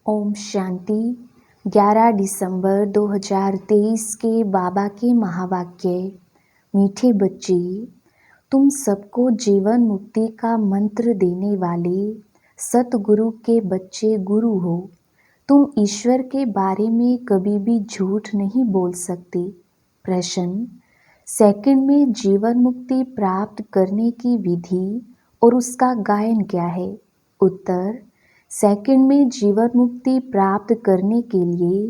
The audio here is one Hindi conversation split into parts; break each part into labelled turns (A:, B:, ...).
A: ओम शांति। 11 दिसंबर 2023 के बाबा के महावाक्य। मीठे बच्चे, तुम सबको जीवन मुक्ति का मंत्र देने वाले सतगुरु के बच्चे गुरु हो। तुम ईश्वर के बारे में कभी भी झूठ नहीं बोल सकते। प्रश्न: सेकंड में जीवन मुक्ति प्राप्त करने की विधि और उसका गायन क्या है? उत्तर: सेकंड में जीवन मुक्ति प्राप्त करने के लिए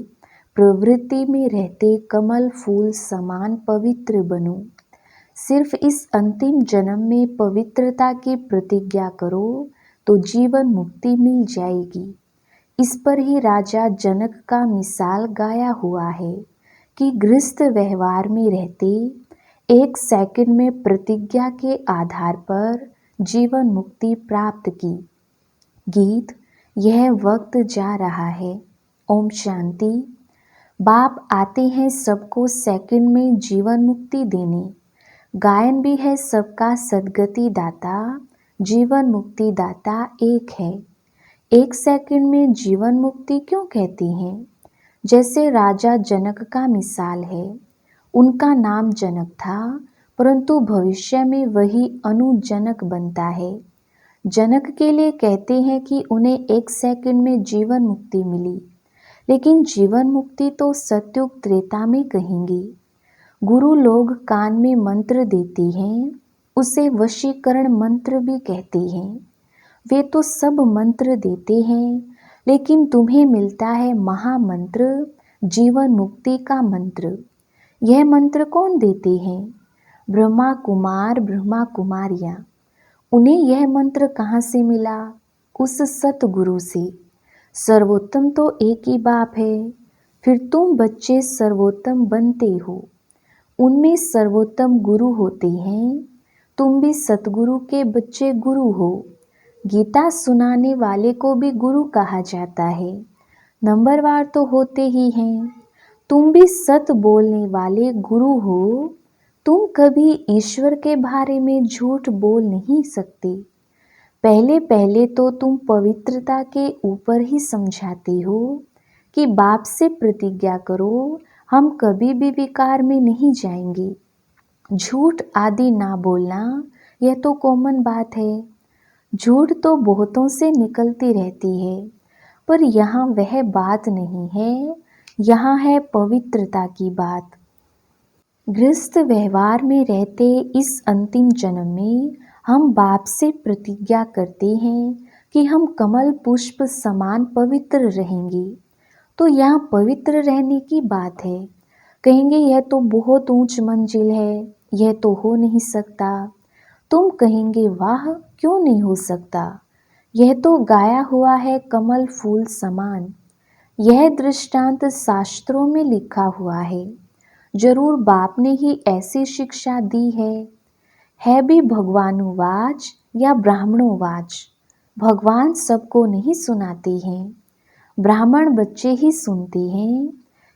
A: प्रवृत्ति में रहते कमल फूल समान पवित्र बनो। सिर्फ इस अंतिम जन्म में पवित्रता की प्रतिज्ञा करो तो जीवन मुक्ति मिल जाएगी। इस पर ही राजा जनक का मिसाल गाया हुआ है कि गृहस्थ व्यवहार में रहते 1 सेकंड में प्रतिज्ञा के आधार पर जीवन मुक्ति प्राप्त की। गीत: यह वक्त जा रहा है। ओम शांति। बाप आते हैं सबको सेकंड में जीवन मुक्ति देने। गायन भी है सबका सद्गति दाता, जीवन मुक्ति दाता एक है। 1 सेकंड में जीवन मुक्ति क्यों कहते हैं? जैसे राजा जनक का मिसाल है। उनका नाम जनक था, परंतु भविष्य में वही अनुजनक बनता है। जनक के लिए कहते हैं कि उन्हें 1 सेकंड में जीवन मुक्ति मिली, लेकिन जीवन मुक्ति तो सतयुग त्रेता में कहेंगे। गुरु लोग कान में मंत्र देते हैं, उसे वशीकरण मंत्र भी कहते हैं। वे तो सब मंत्र देते हैं, लेकिन तुम्हें मिलता है महामंत्र, जीवन मुक्ति का मंत्र। यह मंत्र कौन देते हैं? ब्रह्मा कुमार, ब्रह्मा कुमारियाँ। उन्हें यह मंत्र कहाँ से मिला? उस सतगुरु से। सर्वोत्तम तो एक ही बाप है, फिर तुम बच्चे सर्वोत्तम बनते हो। उनमें सर्वोत्तम गुरु होते हैं। तुम भी सतगुरु के बच्चे गुरु हो। गीता सुनाने वाले को भी गुरु कहा जाता है। नंबरवार तो होते ही हैं। तुम भी सत बोलने वाले गुरु हो। तुम कभी ईश्वर के बारे में झूठ बोल नहीं सकते। पहले पहले तो तुम पवित्रता के ऊपर ही समझाते हो कि बाप से प्रतिज्ञा करो, हम कभी भी विकार में नहीं जाएंगे। झूठ आदि ना बोलना, यह तो कॉमन बात है। झूठ तो बहुतों से निकलती रहती है, पर यहाँ वह बात नहीं है। यहाँ है पवित्रता की बात। गृहस्थ व्यवहार में रहते इस अंतिम जन्म में हम बाप से प्रतिज्ञा करते हैं कि हम कमल पुष्प समान पवित्र रहेंगे। तो यहाँ पवित्र रहने की बात है। कहेंगे यह तो बहुत ऊंच मंजिल है, यह तो हो नहीं सकता। तुम कहेंगे वाह, क्यों नहीं हो सकता? यह तो गाया हुआ है कमल फूल समान। यह दृष्टांत शास्त्रों में लिखा हुआ है। जरूर बाप ने ही ऐसी शिक्षा दी है भी भगवानुवाच या ब्राह्मणोवाच। भगवान सबको नहीं सुनाते हैं, ब्राह्मण बच्चे ही सुनते हैं।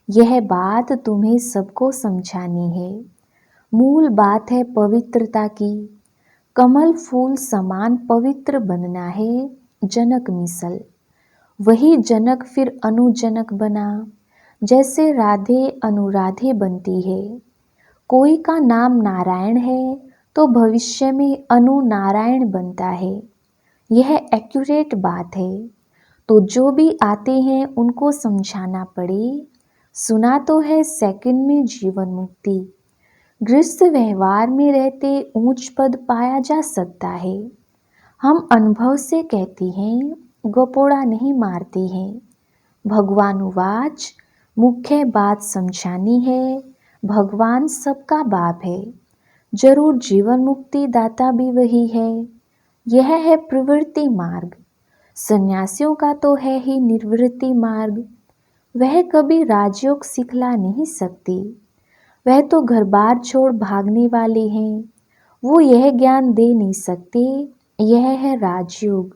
A: यह बात तुम्हें सबको समझानी है। मूल बात है पवित्रता की। कमल फूल समान पवित्र बनना है। जनक मिसल। वही जनक फिर अनुजनक बना। जैसे राधे अनुराधे बनती है। कोई का नाम नारायण है तो भविष्य में अनु नारायण बनता है। यह एक्यूरेट बात है। तो जो भी आते हैं उनको समझाना पड़े। सुना तो है सेकंड में जीवन मुक्ति। गृहस्थ व्यवहार में रहते ऊंच पद पाया जा सकता है। हम अनुभव से कहते हैं, गपोड़ा नहीं मारते हैं। भगवानुवाच। मुख्य बात समझानी है। भगवान सबका बाप है। जरूर जीवन मुक्ति दाता भी वही है। यह है प्रवृत्ति मार्ग। सन्यासियों का तो है ही निर्वृत्ति मार्ग। वह कभी राजयोग सिखला नहीं सकते। वह तो घर बार छोड़ भागने वाले हैं। वो यह ज्ञान दे नहीं सकते। यह है राजयोग।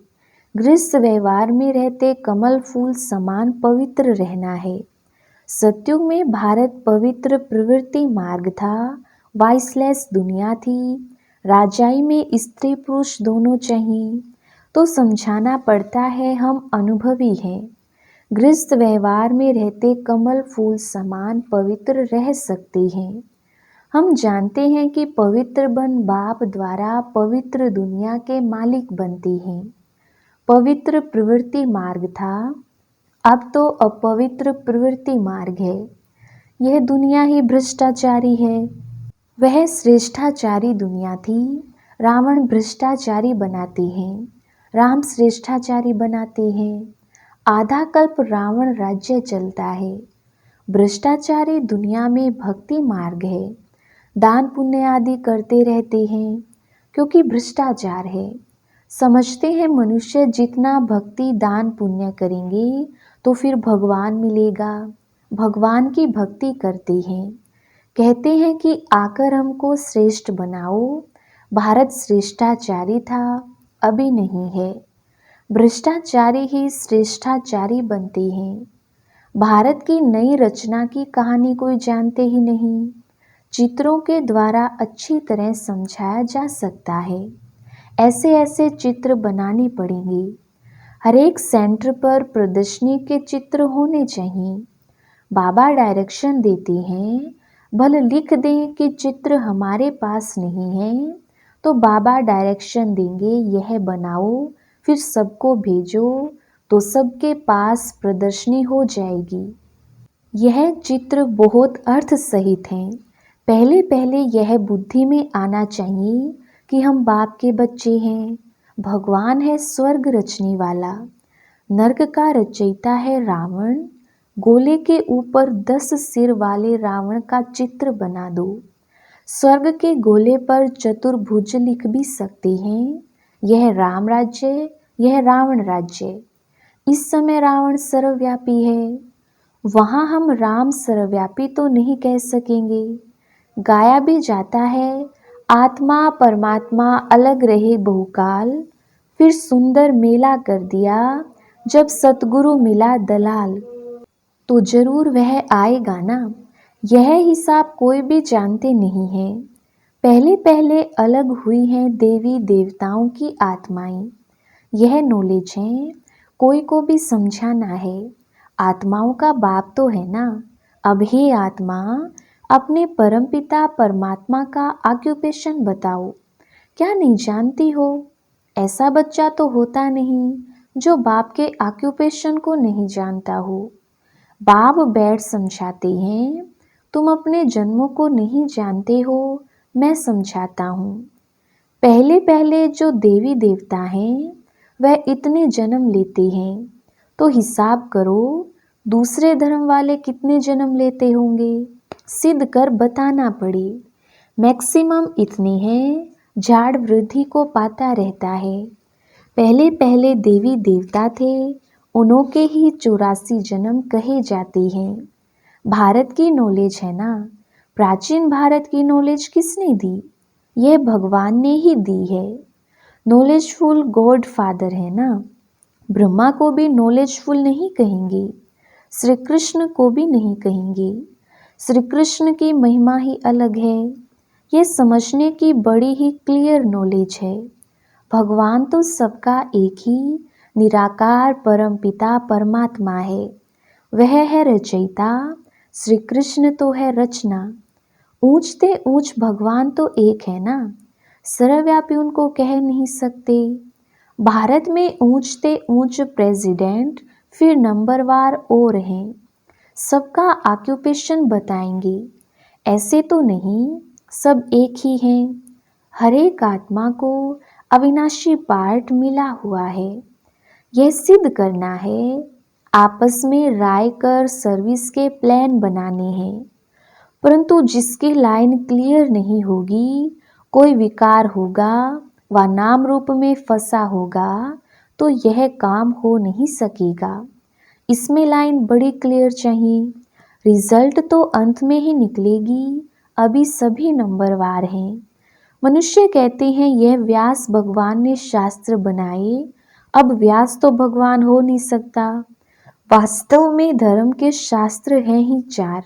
A: गृहस्थ व्यवहार में रहते कमल फूल समान पवित्र रहना है। सतयुग में भारत पवित्र प्रवृत्ति मार्ग था। वाइसलेस दुनिया थी। राजाई में स्त्री पुरुष दोनों चाहिए। तो समझाना पड़ता है, हम अनुभवी हैं। गृहस्थ व्यवहार में रहते कमल फूल समान पवित्र रह सकते हैं। हम जानते हैं कि पवित्र बन बाप द्वारा पवित्र दुनिया के मालिक बनते हैं। पवित्र प्रवृत्ति मार्ग था, अब तो अपवित्र प्रवृत्ति मार्ग है। यह दुनिया ही भ्रष्टाचारी है। वह श्रेष्ठाचारी दुनिया थी। रावण भ्रष्टाचारी बनाते हैं, राम श्रेष्ठाचारी बनाते हैं। आधा कल्प रावण राज्य चलता है। भ्रष्टाचारी दुनिया में भक्ति मार्ग है। दान पुण्य आदि करते रहते हैं क्योंकि भ्रष्टाचार है। समझते हैं मनुष्य जितना भक्ति दान पुण्य करेंगे तो फिर भगवान मिलेगा। भगवान की भक्ति करते हैं। कहते हैं कि आकर हमको श्रेष्ठ बनाओ। भारत श्रेष्ठाचारी था, अभी नहीं है। भ्रष्टाचारी ही श्रेष्ठाचारी बनते हैं। भारत की नई रचना की कहानी कोई जानते ही नहीं। चित्रों के द्वारा अच्छी तरह समझाया जा सकता है। ऐसे ऐसे चित्र बनाने पड़ेंगे। हर एक सेंटर पर प्रदर्शनी के चित्र होने चाहिए। बाबा डायरेक्शन देते हैं, भले लिख दें कि चित्र हमारे पास नहीं है तो बाबा डायरेक्शन देंगे, यह बनाओ फिर सबको भेजो तो सबके पास प्रदर्शनी हो जाएगी। यह चित्र बहुत अर्थ सहित हैं। पहले पहले यह बुद्धि में आना चाहिए कि हम बाप के बच्चे हैं। भगवान है स्वर्ग रचने वाला, नर्क का रचयिता है रावण। गोले के ऊपर 10 सिर वाले रावण का चित्र बना दो। स्वर्ग के गोले पर चतुर्भुज लिख भी सकते हैं। यह राम राज्य, यह रावण राज्य। इस समय रावण सर्वव्यापी है, वहाँ हम राम सर्वव्यापी तो नहीं कह सकेंगे। गाया भी जाता है, आत्मा परमात्मा अलग रहे बहुकाल, फिर सुंदर मेला कर दिया जब सतगुरु मिला दलाल। तो जरूर वह आएगा ना। यह हिसाब कोई भी जानते नहीं है। पहले पहले अलग हुई हैं देवी देवताओं की आत्माएं। यह नॉलेज है, कोई को भी समझाना है। आत्माओं का बाप तो है ना। अब हे आत्मा, अपने परमपिता परमात्मा का ऑक्यूपेशन बताओ। क्या नहीं जानती हो? ऐसा बच्चा तो होता नहीं जो बाप के ऑक्यूपेशन को नहीं जानता हो। बाप बैठ समझाते हैं, तुम अपने जन्मों को नहीं जानते हो, मैं समझाता हूँ। पहले पहले जो देवी देवता हैं वह इतने जन्म लेते हैं, तो हिसाब करो दूसरे धर्म वाले कितने जन्म लेते होंगे। सिद्ध कर बताना पड़े। मैक्सिमम इतने हैं, झाड़ वृद्धि को पाता रहता है। पहले पहले देवी देवता थे, उन्हों के ही 84 जन्म कहे जाते हैं। भारत की नॉलेज है ना। प्राचीन भारत की नॉलेज किसने दी? यह भगवान ने ही दी है। नॉलेजफुल गॉड फादर है ना। ब्रह्मा को भी नॉलेजफुल नहीं कहेंगे, श्री कृष्ण को भी नहीं कहेंगे। श्री कृष्ण की महिमा ही अलग है। ये समझने की बड़ी ही क्लियर नॉलेज है। भगवान तो सबका एक ही निराकार परम पिता परमात्मा है। वह है रचयिता, श्री कृष्ण तो है रचना। ऊंचते ऊंच भगवान तो एक है ना। सर्वव्यापी उनको कह नहीं सकते। भारत में ऊंचते ऊंच प्रेसिडेंट, फिर नंबरवार और हैं। सबका ऑक्यूपेशन बताएंगे, ऐसे तो नहीं सब एक ही हैं। हर एक आत्मा को अविनाशी पार्ट मिला हुआ है। यह सिद्ध करना है, आपस में राय कर सर्विस के प्लान बनाने हैं। परंतु जिसकी लाइन क्लियर नहीं होगी, कोई विकार होगा व नाम रूप में फंसा होगा, तो यह काम हो नहीं सकेगा। इसमें लाइन बड़ी क्लियर चाहिए। रिजल्ट तो अंत में ही निकलेगी, अभी सभी नंबरवार हैं। मनुष्य कहते हैं यह व्यास भगवान ने शास्त्र बनाए, अब व्यास तो भगवान हो नहीं सकता। वास्तव में धर्म के शास्त्र हैं ही 4।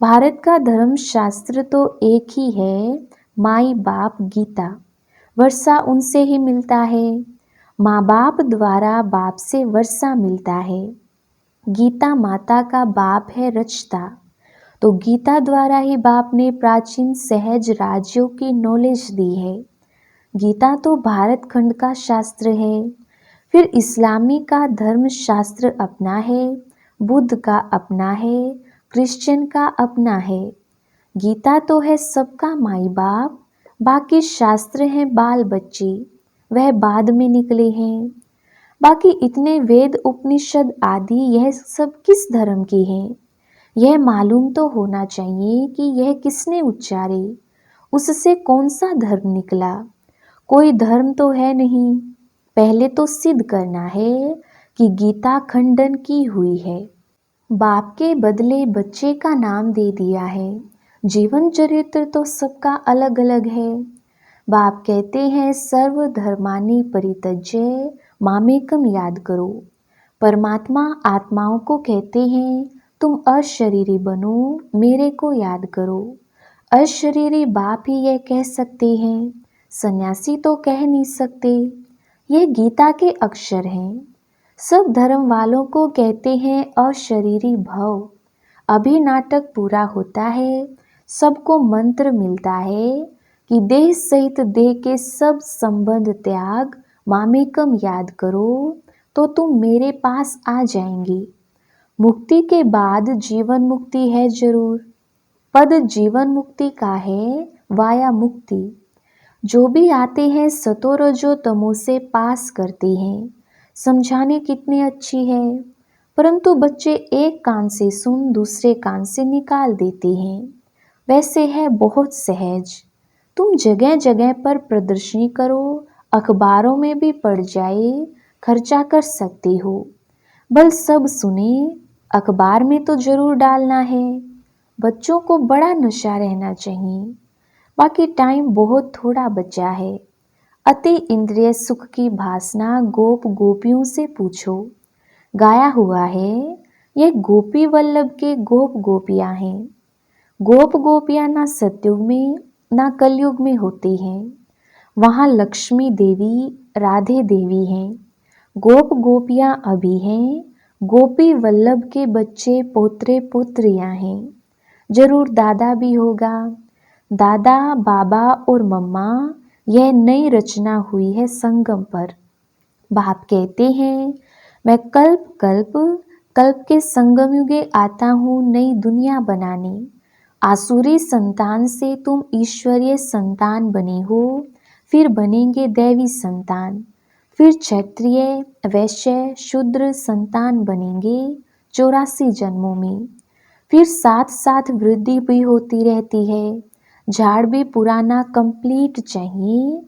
A: भारत का धर्म शास्त्र तो एक ही है, माई बाप गीता। वर्षा उनसे ही मिलता है। माँ बाप द्वारा बाप से वर्षा मिलता है। गीता माता का बाप है रचता। तो गीता द्वारा ही बाप ने प्राचीन सहज राज्यों की नॉलेज दी है। गीता तो भारत खंड का शास्त्र है। फिर इस्लामी का धर्म शास्त्र अपना है, बुद्ध का अपना है, क्रिश्चियन का अपना है। गीता तो है सबका माई बाप, बाकी शास्त्र हैं बाल बच्चे, वह बाद में निकले हैं। बाकी इतने वेद उपनिषद आदि यह सब किस धर्म के हैं, यह मालूम तो होना चाहिए कि यह किसने उच्चारे, उससे कौन सा धर्म निकला। कोई धर्म तो है नहीं, पहले तो सिद्ध करना है कि गीता खंडन की हुई है। बाप के बदले बच्चे का नाम दे दिया है। जीवन चरित्र तो सबका अलग अलग है। बाप कहते हैं सर्व धर्मानि परित्यज्य मामेकम याद करो। परमात्मा आत्माओं को कहते हैं तुम अशरीरी बनो, मेरे को याद करो। अशरीरी बाप ही यह कह सकते हैं, सन्यासी तो कह नहीं सकते। यह गीता के अक्षर हैं। सब धर्म वालों को कहते हैं अशरीरी भव। अभी नाटक पूरा होता है, सबको मंत्र मिलता है कि देह सहित देह के सब संबंध त्याग, मामेकम याद करो तो तुम मेरे पास आ जाएंगे। मुक्ति के बाद जीवन मुक्ति है जरूर। पद जीवन मुक्ति का है, वाया मुक्ति। जो भी आते हैं सतो रजो तमो से पास करते हैं। समझाने कितनी अच्छी है, परंतु बच्चे एक कान से सुन दूसरे कान से निकाल देते हैं। वैसे है बहुत सहज। तुम जगह जगह पर प्रदर्शनी करो, अखबारों में भी पढ़ जाए, खर्चा कर सकते हो। बल सब सुने, अखबार में तो जरूर डालना है। बच्चों को बड़ा नशा रहना चाहिए। बाकी टाइम बहुत थोड़ा बचा है। अति इंद्रिय सुख की भासना गोप गोपियों से पूछो। गाया हुआ है, ये गोपी वल्लभ के गोप गोपियां हैं। गोप गोपियां ना सतयुग में ना कलयुग में होती हैं। वहाँ लक्ष्मी देवी राधे देवी हैं। गोप गोपियां अभी हैं। गोपी वल्लभ के बच्चे पोत्रे पोत्रियां हैं। जरूर दादा भी होगा। दादा बाबा और मम्मा, यह नई रचना हुई है संगम पर। बाप कहते हैं मैं कल्प कल्प कल्प के संगम युगे आता हूँ नई दुनिया बनाने। आसुरी संतान से तुम ईश्वरीय संतान बने हो, फिर बनेंगे दैवी संतान, फिर क्षत्रिय वैश्य शूद्र संतान बनेंगे 84 जन्मों में। फिर साथ साथ वृद्धि भी होती रहती है। झाड़ भी पुराना कंप्लीट चाहिए,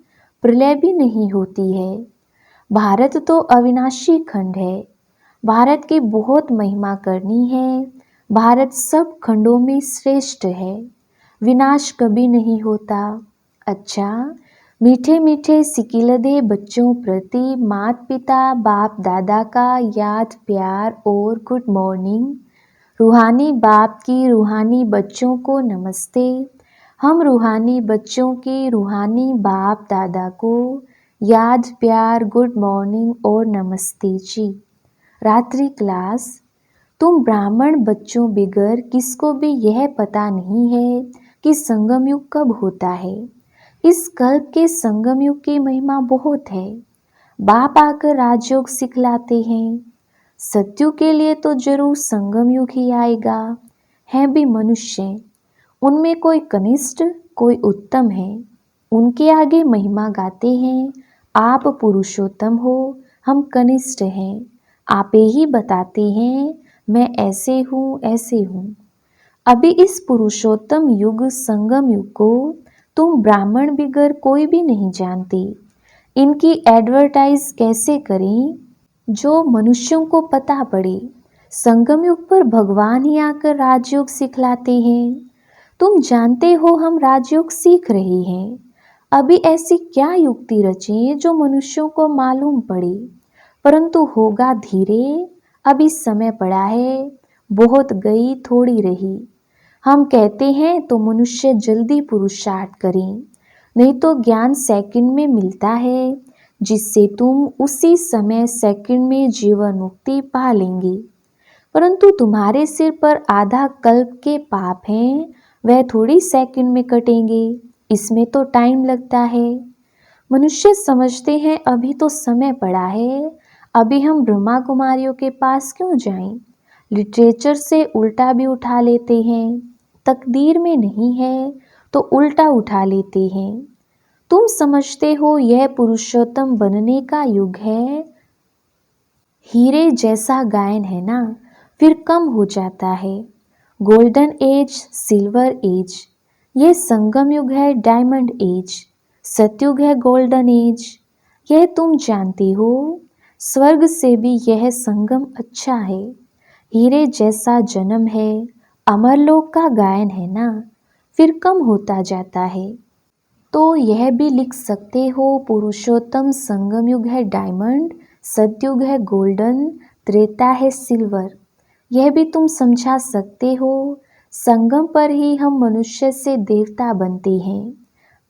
A: प्रलय भी नहीं होती है। भारत तो अविनाशी खंड है। भारत की बहुत महिमा करनी है। भारत सब खंडों में श्रेष्ठ है। विनाश कभी नहीं होता। अच्छा, मीठे मीठे सिकिलदे बच्चों प्रति माता पिता बाप दादा का याद प्यार और गुड मॉर्निंग। रूहानी बाप की रूहानी बच्चों को नमस्ते। हम रूहानी बच्चों की रूहानी बाप दादा को याद प्यार गुड मॉर्निंग और नमस्ते जी। रात्रि क्लास। तुम ब्राह्मण बच्चों बिगर किसको भी यह पता नहीं है कि संगम युग कब होता है। इस कल्प के संगम युग की महिमा बहुत है। बाप आकर राजयोग सिखलाते हैं। सत्युग के लिए तो जरूर संगम युग ही आएगा। है भी मनुष्य, उनमें कोई कनिष्ठ कोई उत्तम है। उनके आगे महिमा गाते हैं, आप पुरुषोत्तम हो, हम कनिष्ठ हैं। आप ही बताते हैं मैं ऐसे हूँ ऐसे हूँ। अभी इस पुरुषोत्तम युग संगम युग को तुम ब्राह्मण बिगर कोई भी नहीं जानते। इनकी एडवर्टाइज कैसे करें जो मनुष्यों को पता पड़े। संगम युग पर भगवान ही आकर राजयोग सिखलाते हैं। तुम जानते हो हम राजयोग सीख रहे हैं। अभी ऐसी क्या युक्ति रचें जो मनुष्यों को मालूम पड़े, परंतु होगा धीरे। अभी समय पड़ा है, बहुत गई थोड़ी रही। हम कहते हैं तो मनुष्य जल्दी पुरुषार्थ करें, नहीं तो ज्ञान सेकंड में मिलता है, जिससे तुम उसी समय सेकंड में जीवन मुक्ति पा लेंगे। परंतु तुम्हारे सिर पर आधा कल्प के पाप हैं, वह थोड़ी सेकंड में कटेंगे, इसमें तो टाइम लगता है। मनुष्य समझते हैं अभी तो समय पड़ा है, अभी हम ब्रह्मा कुमारियों के पास क्यों जाएं। लिटरेचर से उल्टा भी उठा लेते हैं, तकदीर में नहीं है तो उल्टा उठा लेते हैं। तुम समझते हो यह पुरुषोत्तम बनने का युग है, हीरे जैसा गायन है ना, फिर कम हो जाता है। गोल्डन एज, सिल्वर एज, यह संगम युग है, डायमंड एज, सतयुग है, गोल्डन एज। यह तुम जानती हो, स्वर्ग से भी यह संगम अच्छा है। हीरे जैसा जन्म है, अमरलोक का गायन है ना, फिर कम होता जाता है। तो यह भी लिख सकते हो, पुरुषोत्तम संगम युग है डायमंड, सतयुग है गोल्डन, त्रेता है सिल्वर। यह भी तुम समझा सकते हो, संगम पर ही हम मनुष्य से देवता बनते हैं।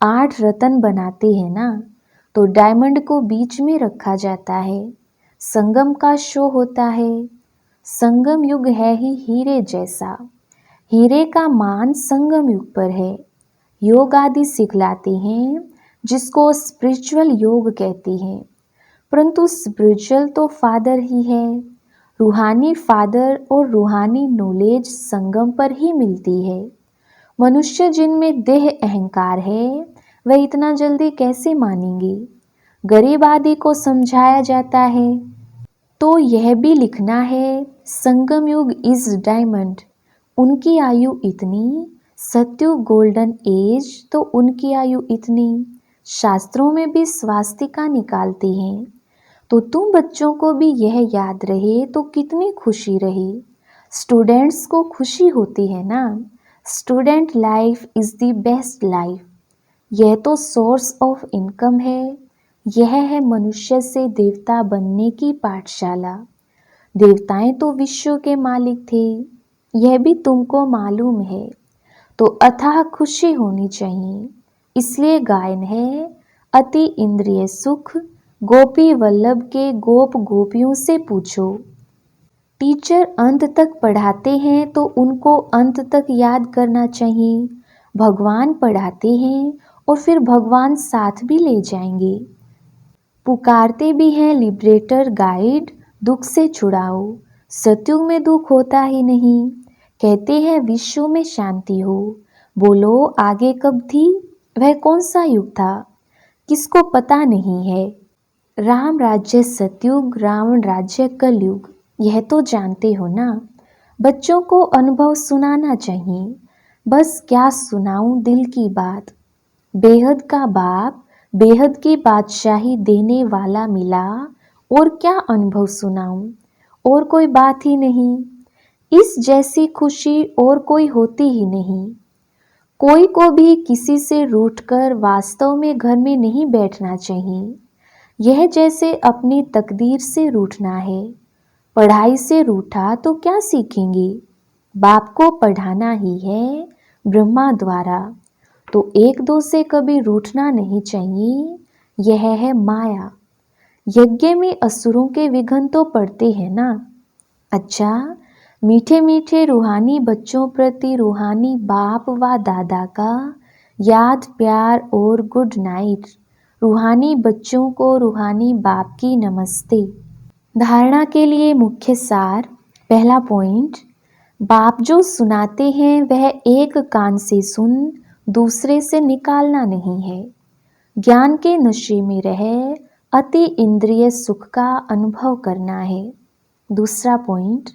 A: 8 रत्न बनाते हैं ना, तो डायमंड को बीच में रखा जाता है, संगम का शो होता है। संगम युग है ही हीरे जैसा, हीरे का मान संगम युग पर है। योग आदि सिखलाते हैं, जिसको स्पिरिचुअल योग कहते हैं, परंतु स्पिरिचुअल तो फादर ही है। रूहानी फादर और रूहानी नॉलेज संगम पर ही मिलती है। मनुष्य जिनमें देह अहंकार है, वह इतना जल्दी कैसे मानेंगे। गरीब आदि को समझाया जाता है। तो यह भी लिखना है, संगम युग इज डायमंड, उनकी आयु इतनी, सतयुग गोल्डन एज, तो उनकी आयु इतनी। शास्त्रों में भी स्वास्तिका निकालते हैं। तो तुम बच्चों को भी यह याद रहे तो कितनी खुशी रही। स्टूडेंट्स को खुशी होती है ना, student life is the best life. यह तो सोर्स ऑफ इनकम है। यह है मनुष्य से देवता बनने की पाठशाला। देवताएं तो विश्व के मालिक थे, यह भी तुमको मालूम है। तो अथाह खुशी होनी चाहिए, इसलिए गायन है, अति इंद्रिय सुख, गोपी वल्लभ के गोप गोपियों से पूछो। टीचर अंत तक पढ़ाते हैं तो उनको अंत तक याद करना चाहिए। भगवान पढ़ाते हैं और फिर भगवान साथ भी ले जाएंगे। पुकारते भी हैं लिबरेटर गाइड, दुख से छुड़ाओ। सतयुग में दुख होता ही नहीं, कहते हैं विश्व में शांति हो। बोलो आगे कब थी, वह कौन सा युग था, किसको पता नहीं है। राम राज्य सतयुग, रावण राज्य कलयुग, यह तो जानते हो ना। बच्चों को अनुभव सुनाना चाहिए, बस क्या सुनाऊं दिल की बात। बेहद का बाप, बेहद की बादशाही देने वाला मिला, और क्या अनुभव सुनाऊं, और कोई बात ही नहीं। इस जैसी खुशी और कोई होती ही नहीं। कोई को भी किसी से रूठकर वास्तव में घर में नहीं बैठना चाहिए। यह जैसे अपनी तकदीर से रूठना है। पढ़ाई से रूठा तो क्या सीखेंगे। बाप को पढ़ाना ही है ब्रह्मा द्वारा, तो एक दो से कभी रूठना नहीं चाहिए। यह है माया। यज्ञ में असुरों के विघ्न तो पड़ते हैं ना। अच्छा, मीठे मीठे रूहानी बच्चों प्रति रूहानी बाप व दादा का याद प्यार और गुड नाइट। रूहानी बच्चों को रूहानी बाप की नमस्ते। धारणा के लिए मुख्य सार। पहला पॉइंट, बाप जो सुनाते हैं वह एक कान से सुन, दूसरे से निकालना नहीं है। ज्ञान के नशे में रह अति इंद्रिय सुख का अनुभव करना है। दूसरा पॉइंट,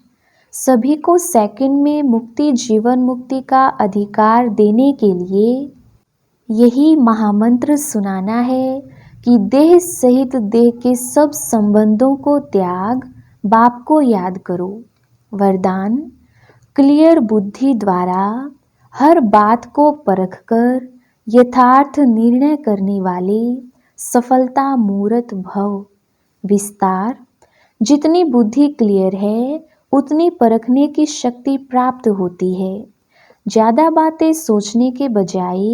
A: सभी को सेकंड में मुक्ति, जीवन मुक्ति का अधिकार देने के लिए यही महामंत्र सुनाना है कि देह सहित देह के सब संबंधों को त्याग, बाप को याद करो। वरदान, क्लियर बुद्धि द्वारा हर बात को परखकर यथार्थ निर्णय करने वाले सफलता मूर्त भव। विस्तार, जितनी बुद्धि क्लियर है उतनी परखने की शक्ति प्राप्त होती है। ज़्यादा बातें सोचने के बजाय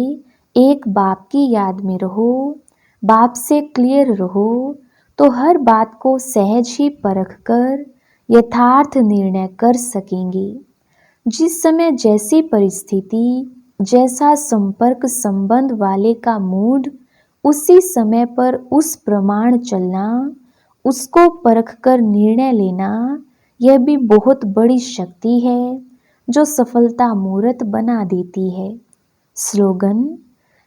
A: एक बाप की याद में रहो, बाप से क्लियर रहो, तो हर बात को सहज ही परख कर यथार्थ निर्णय कर सकेंगे। जिस समय जैसी परिस्थिति, जैसा संपर्क संबंध वाले का मूड, उसी समय पर उस प्रमाण चलना, उसको परख कर निर्णय लेना, यह भी बहुत बड़ी शक्ति है जो सफलता मूर्त बना देती है। स्लोगन: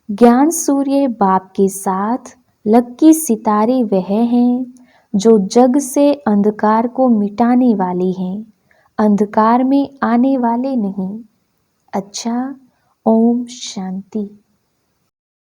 A: ज्ञान सूर्य बाप के साथ लक्की सितारे वह हैं जो जग से अंधकार को मिटाने वाले हैं, अंधकार में आने वाले नहीं। अच्छा, ओम शांति।